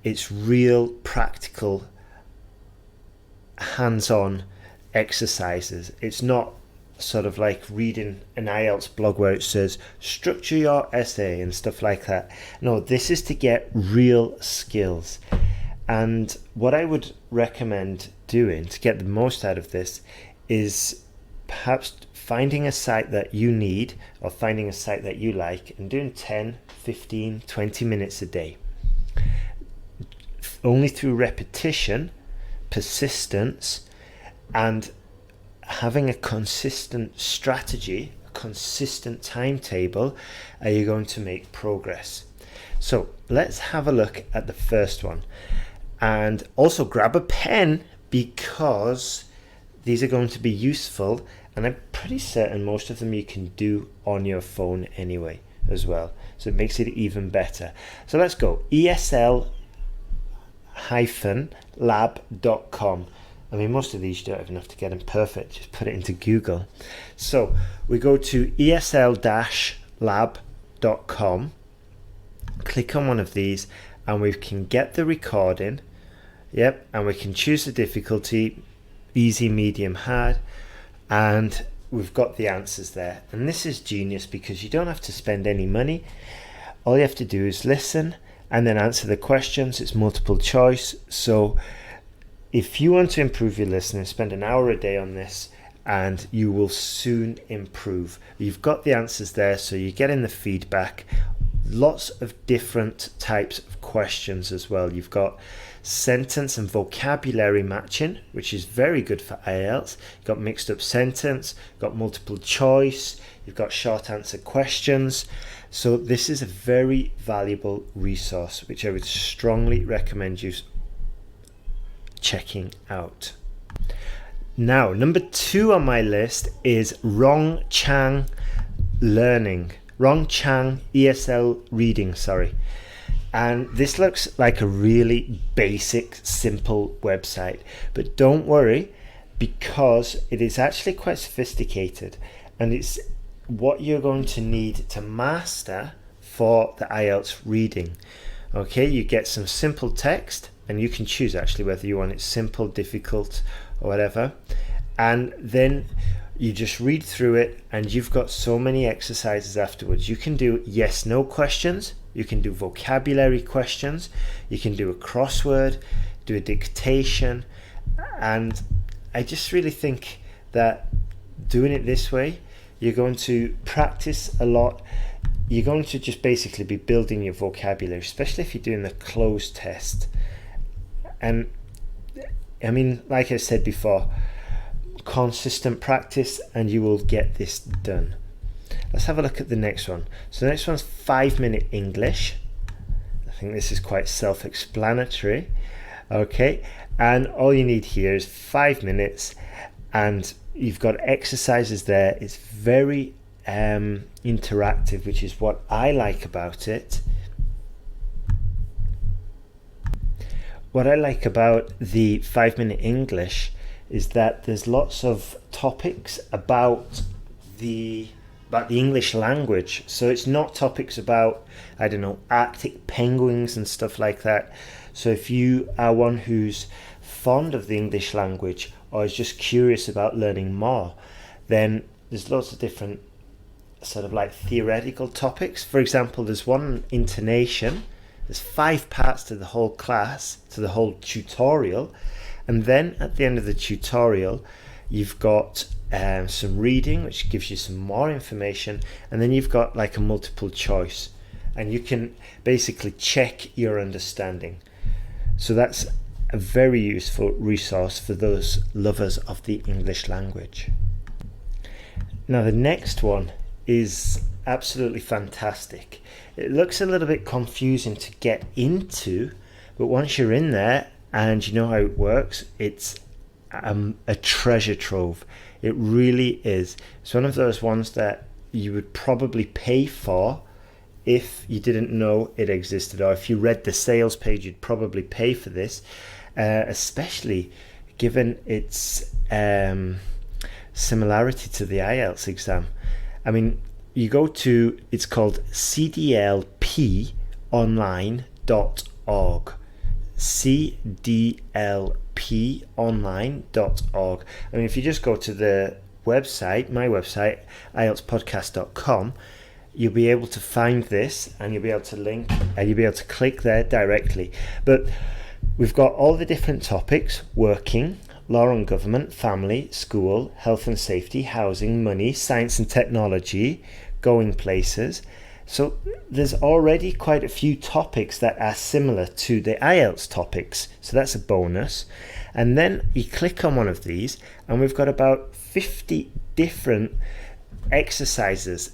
it's real practical hands-on exercises. It's not sort of like reading an IELTS blog where it says structure your essay and stuff like that. No, this is to get real skills. And what I would recommend doing to get the most out of this is perhaps finding a site that you need or finding a site that you like and doing 10, 15, 20 minutes a day. Only through repetition, persistence, and having a consistent strategy, a consistent timetable, are you going to make progress. So let's have a look at the first one. And also grab a pen, because these are going to be useful, and I'm pretty certain most of them you can do on your phone anyway as well. So it makes it even better. So let's go. ESL-lab.com. I mean, most of these you don't even have to get them perfect. Just put it into Google. So we go to ESL-lab.com. Click on one of these and we can get the recording. Yep, and we can choose the difficulty, easy, medium, hard, and we've got the answers there. And this is genius because you don't have to spend any money. All you have to do is listen and then answer the questions. It's multiple choice. So if you want to improve your listening, spend an hour a day on this and you will soon improve. You've got the answers there, so you're getting the feedback. Lots of different types of questions as well. You've got sentence and vocabulary matching, which is very good for IELTS. You've got mixed up sentence, you've got multiple choice, you've got short answer questions. So this is a very valuable resource, which I would strongly recommend you checking out. Now, number 2 on my list is Rongchang ESL Reading, and this looks like a really basic, simple website, but don't worry, because it is actually quite sophisticated, and it's what you're going to need to master for the IELTS reading. Okay, you get some simple text, and you can choose actually whether you want it simple, difficult, or whatever, and then you just read through it, and you've got so many exercises afterwards. You can do yes/no questions, you can do vocabulary questions, you can do a crossword, do a dictation, and I just really think that doing it this way, you're going to practice a lot. You're going to just basically be building your vocabulary, especially if you're doing the closed test. And I mean, like I said before, consistent practice and you will get this done. Let's have a look at the next one. So the next one's 5-minute English. I think this is quite self-explanatory. Okay, and all you need here is 5 minutes, and you've got exercises there. It's very interactive, which is what I like about it. What I like about the 5-minute English is that there's lots of topics about the English language. So it's not topics about, I don't know, Arctic penguins and stuff like that. So if you are one who's fond of the English language or is just curious about learning more, then there's lots of different sort of like theoretical topics. For example, there's one on intonation. There's 5 parts to the whole class, to the whole tutorial. And then at the end of the tutorial, you've got some reading, which gives you some more information. And then you've got like a multiple choice. And you can basically check your understanding. So that's a very useful resource for those lovers of the English language. Now the next one is absolutely fantastic. It looks a little bit confusing to get into, but once you're in there and you know how it works, it's a treasure trove. It really is. It's one of those ones that you would probably pay for if you didn't know it existed, or if you read the sales page, you'd probably pay for this, especially given its similarity to the IELTS exam. I mean, you go to, it's called cdlponline.org. cdlponline.org. I mean, if you just go to the website, my website, IELTSPodcast.com, you'll be able to find this, and you'll be able to link, and you'll be able to click there directly. But we've got all the different topics: working, law and government, family, school, health and safety, housing, money, science and technology, going places. So there's already quite a few topics that are similar to the IELTS topics. So that's a bonus. And then you click on one of these, and we've got about 50 different exercises.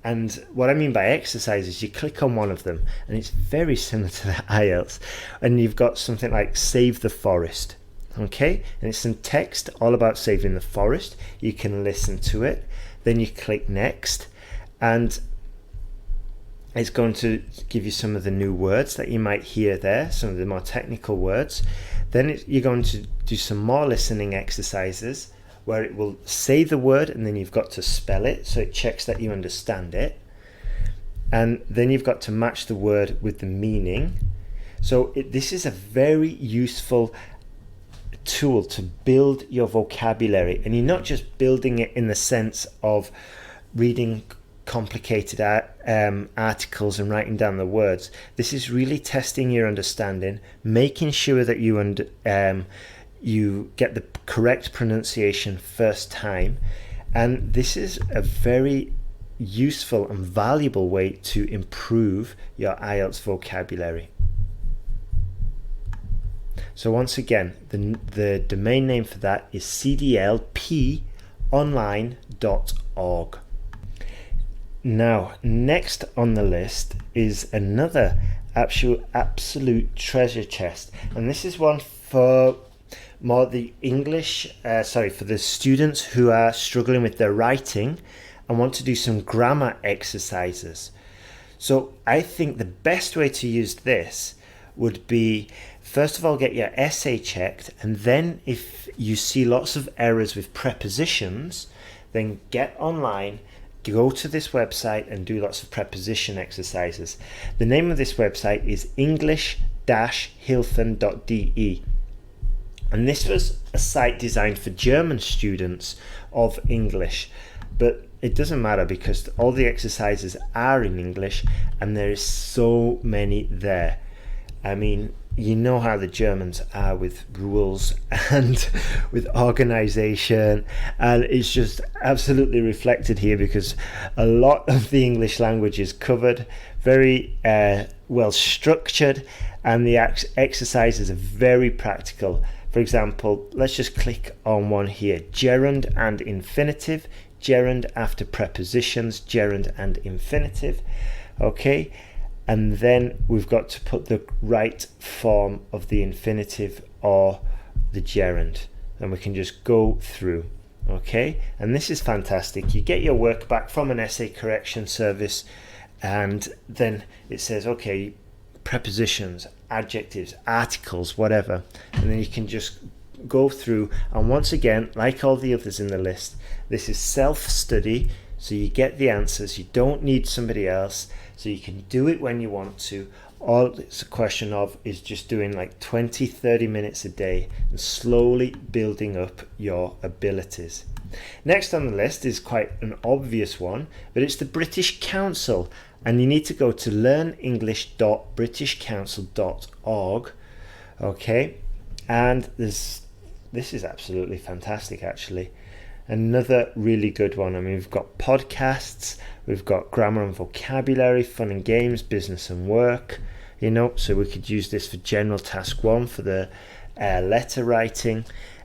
And what I mean by exercises, you click on one of them, and it's very similar to the IELTS. And you've got something like Save the Forest. Okay, and it's some text all about saving the forest. You can listen to it, then you click next, and it's going to give you some of the new words that you might hear there, some of the more technical words. Then you're going to do some more listening exercises where it will say the word, and then you've got to spell it, so it checks that you understand it. And then you've got to match the word with the meaning. So this is a very useful tool to build your vocabulary, and you're not just building it in the sense of reading complicated articles and writing down the words. This is really testing your understanding, making sure that you get the correct pronunciation first time, and this is a very useful and valuable way to improve your IELTS vocabulary. So once again, the domain name for that is cdlponline.org. Now, next on the list is another absolute treasure chest, and this is one for more the English, for the students who are struggling with their writing and want to do some grammar exercises. So I think the best way to use this would be, first of all, get your essay checked, and then if you see lots of errors with prepositions, then get online, go to this website and do lots of preposition exercises. The name of this website is english-hilton.de, and this was a site designed for German students of English, but it doesn't matter because all the exercises are in English, and there is so many there. I mean, you know how the Germans are with rules and with organization, and it's just absolutely reflected here because a lot of the English language is covered, very well structured, and the exercises are very practical. For example, let's just click on one here: gerund and infinitive, gerund after prepositions, gerund and infinitive. Okay, and then we've got to put the right form of the infinitive or the gerund, and we can just go through. Okay, and this is fantastic. You get your work back from an essay correction service, and then it says, okay, prepositions, adjectives, articles, whatever, and then you can just go through. And once again, like all the others in the list, this is self-study, so you get the answers. You don't need somebody else, so you can do it when you want to. All it's a question of is just doing like 20-30 minutes a day and slowly building up your abilities. Next on the list is quite an obvious one, but it's the British Council, and you need to go to learnenglish.britishcouncil.org. Okay, and this is absolutely fantastic, actually. Another really good one. I mean, we've got podcasts, we've got grammar and vocabulary, fun and games, business and work, so we could use this for general task 1 for the letter writing,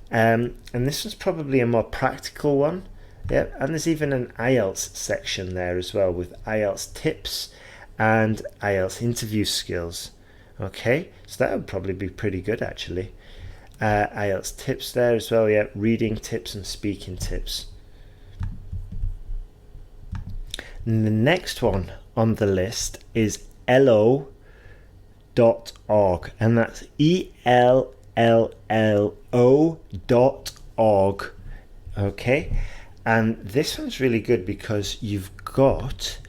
and this one's probably a more practical one. Yeah, and there's even an IELTS section there as well, with IELTS tips and IELTS interview skills. Okay, so that would probably be pretty good, actually. IELTS tips there as well, yeah, reading tips and speaking tips. And the next one on the list is Ello.org, and that's ELLLO.org. Okay, and this one's really good because you've got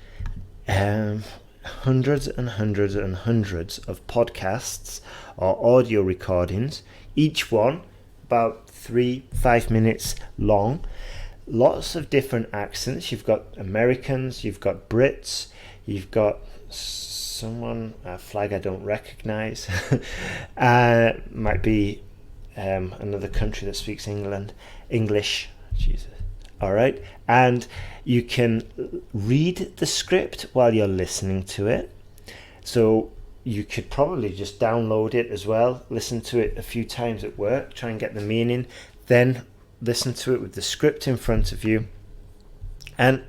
hundreds and hundreds and hundreds of podcasts or audio recordings, each one about 3-5 minutes long. Lots of different accents. You've got Americans, you've got Brits, you've got a flag I don't recognize. Might be another country that speaks English. Jesus. All right. And you can read the script while you're listening to it. So you could probably just download it as well, listen to it a few times at work, try and get the meaning, then listen to it with the script in front of you. And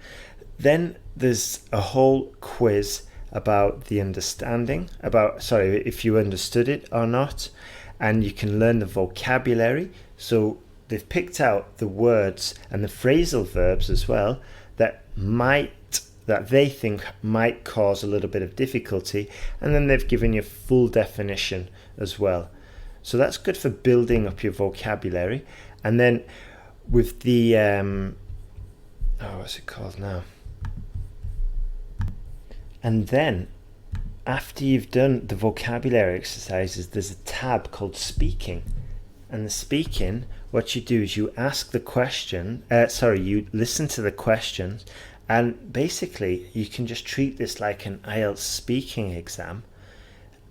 then there's a whole quiz about the understanding, if you understood it or not, and you can learn the vocabulary. So they've picked out the words and the phrasal verbs as well that they think might cause a little bit of difficulty, and then they've given you full definition as well. So that's good for building up your vocabulary. And then with the what's it called now? And then after you've done the vocabulary exercises, there's a tab called speaking. And the speaking, what you do is you ask the question, you listen to the questions, and basically you can just treat this like an IELTS speaking exam.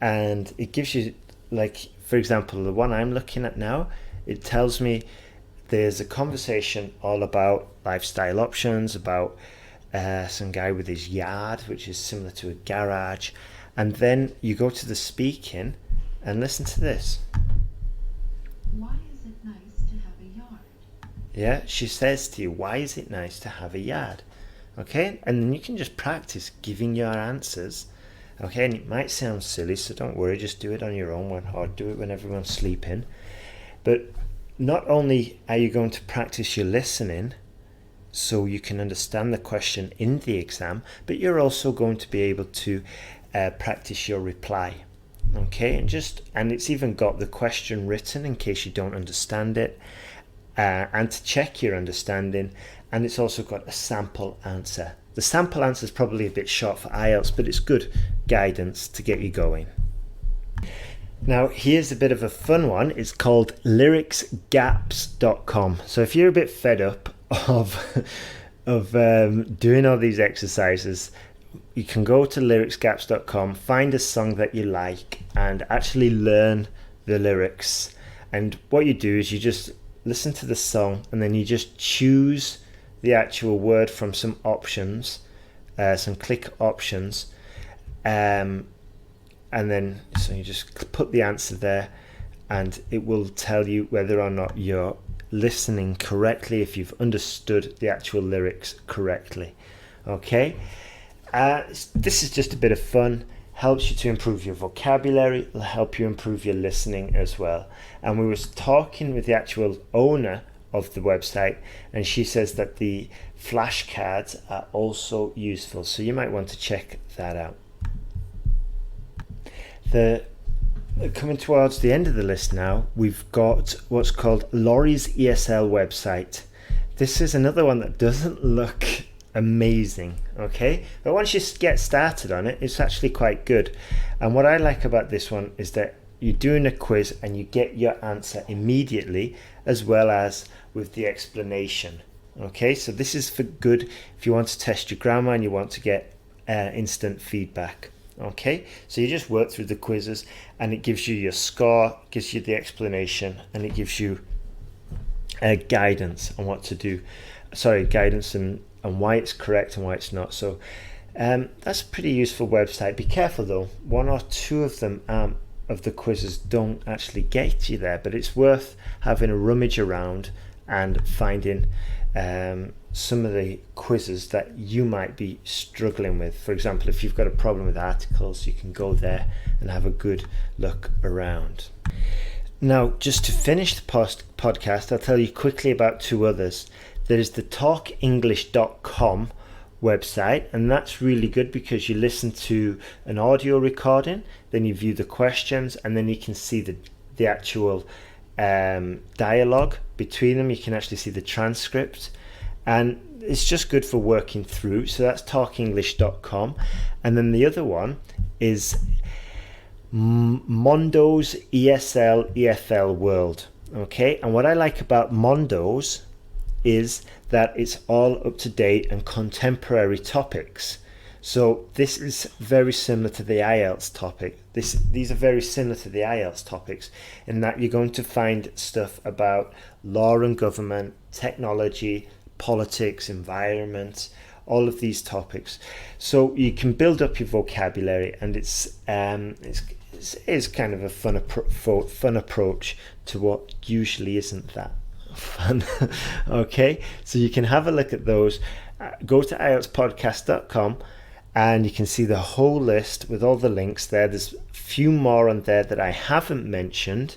And it gives you, like, for example, the one I'm looking at now, it tells me there's a conversation all about lifestyle options, about some guy with his yard, which is similar to a garage. And then you go to the speaking and listen to this. Why is it nice to have a yard? Yeah, she says to you, why is it nice to have a yard? Okay, and then you can just practice giving your answers. Okay, and it might sound silly, so don't worry, just do it on your own or do it when everyone's sleeping. But not only are you going to practice your listening so you can understand the question in the exam, but you're also going to be able to practice your reply. Okay, and it's even got the question written in case you don't understand it, and to check your understanding. And it's also got a sample answer. The sample answer is probably a bit short for IELTS, but it's good guidance to get you going. Now, here's a bit of a fun one. It's called Lyricsgaps.com. So if you're a bit fed up of doing all these exercises, you can go to Lyricsgaps.com, find a song that you like, and actually learn the lyrics. And what you do is you just listen to the song, and then you just choose the actual word from some options, some click options, and then so you just put the answer there, and it will tell you whether or not you're listening correctly, if you've understood the actual lyrics correctly. Okay, this is just a bit of fun, helps you to improve your vocabulary, it'll help you improve your listening as well. And we was talking with the actual owner of the website, and she says that the flashcards are also useful, so you might want to check that out. Coming towards the end of the list now, we've got what's called Laurie's ESL website. This is another one that doesn't look amazing, okay, but once you get started on it, it's actually quite good. And what I like about this one is that you're doing a quiz and you get your answer immediately, as well as with the explanation. Okay, so this is for good if you want to test your grammar and you want to get instant feedback. Okay, so you just work through the quizzes, and it gives you your score, gives you the explanation, and it gives you guidance on what to do. Guidance and why it's correct and why it's not. So that's a pretty useful website. Be careful though, one or two of them of the quizzes don't actually get you there, but it's worth having a rummage around and finding some of the quizzes that you might be struggling with. For example, if you've got a problem with articles, you can go there and have a good look around. Now, just to finish the podcast, I'll tell you quickly about two others. There is the talkenglish.com website, and that's really good because you listen to an audio recording, then you view the questions, and then you can see the actual dialogue between them. You can actually see the transcript, and it's just good for working through. So that's talkenglish.com. And then the other one is Mondo's EFL World. Okay, and what I like about Mondo's is that it's all up to date and contemporary topics. So this is very similar to the IELTS topic. These are very similar to the IELTS topics in that you're going to find stuff about law and government, technology, politics, environment, all of these topics. So you can build up your vocabulary, and it's kind of a fun approach to what usually isn't that fun. Okay, so you can have a look at those. Go to IELTSPodcast.com and you can see the whole list with all the links there. There's a few more on there that I haven't mentioned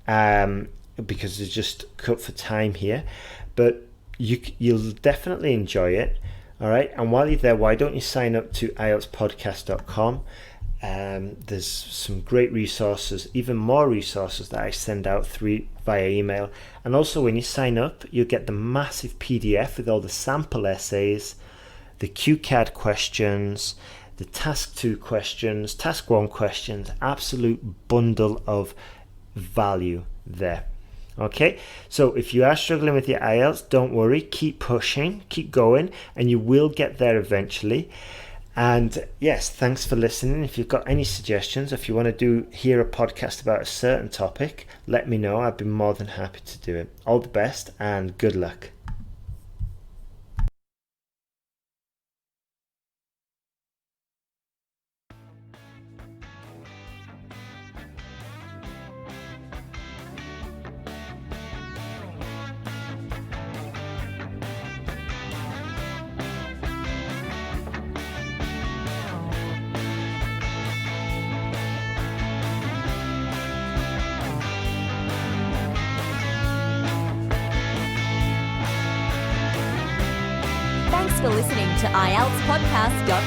because they're just cut for time here, but you'll definitely enjoy it. All right, and while you're there, why don't you sign up to IELTSPodcast.com? There's some great resources, even more resources that I send out via email. And also when you sign up, you'll get the massive PDF with all the sample essays, the QCAD questions, the task 2 questions, task 1 questions, absolute bundle of value there. Okay, so if you are struggling with your IELTS, don't worry, keep pushing, keep going, and you will get there eventually. And yes, thanks for listening. If you've got any suggestions, if you want to hear a podcast about a certain topic, let me know. I'd be more than happy to do it. All the best and good luck. Thanks for listening to IELTSPodcast.com.